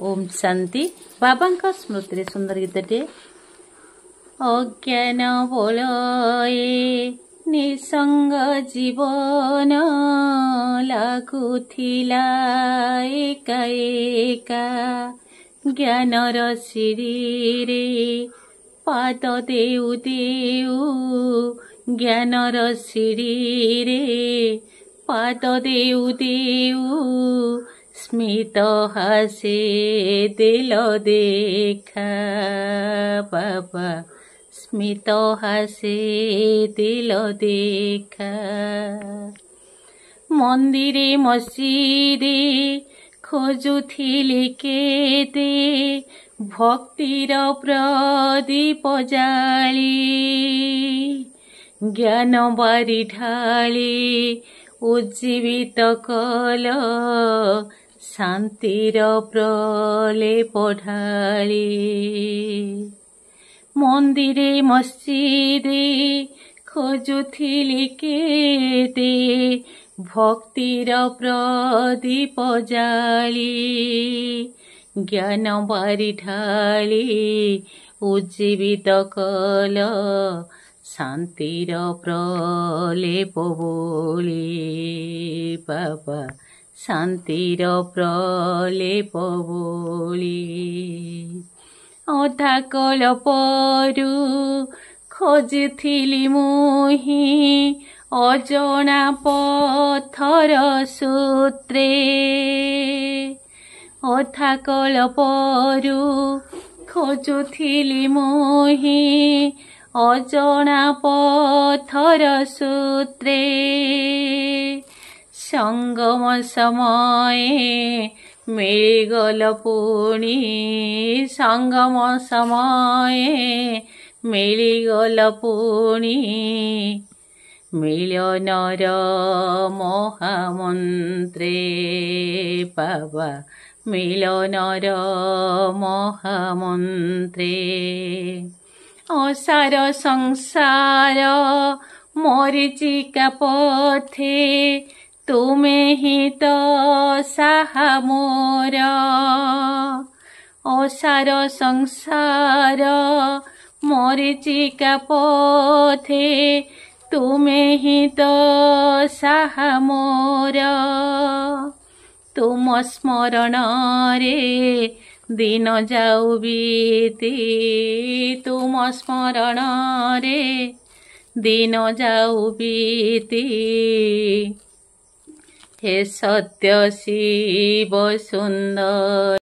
ओम शांति बाबा का स्मृति सुंदर गीतटे अज्ञान बोलए निसंग जीवन लागुथिला एका एका ज्ञानर सिरी रे पाद देउ देउ ज्ञानर सिरी रे पाद देउ देउ स्मित हासे दिल देखा बाबा स्मित हासे दिल देखा मंदिरे मस्जिदे खोजुथिली केते भक्तिर प्रदीप जाली ज्ञान बारी ढाली उज्जीवित कल शांतिर प्रलेप ढाली मंदिरे मस्जिदे खोजुथिली केते भक्तिर प्रदीप जाली ज्ञान बारी ढाली उज्जीवित कल शांतिर प्रलेप बोली बाबा शांतिर प्रलेप बोली अधा कल्परू खोजुथिली मुही अजना पथर सूत्रे अधा कल्परू खोजुथिली मुही अजना पथर सूत्रे संगम समय मिलगल पुणी संगम समय मिलगल पुणी मिलनर महामंत्रे बाबा मिलनर महामंत्रे असार संसार मरीचिका पथे तुमे ही तो साहा मोर असार संसार मरीचिका पथे तुमे ही तो साहा मोर तुम स्मरण रे दिन जाऊ बीती तुम स्मरण रे दिन जाऊ बीती हे सत्य शिव सुंदर।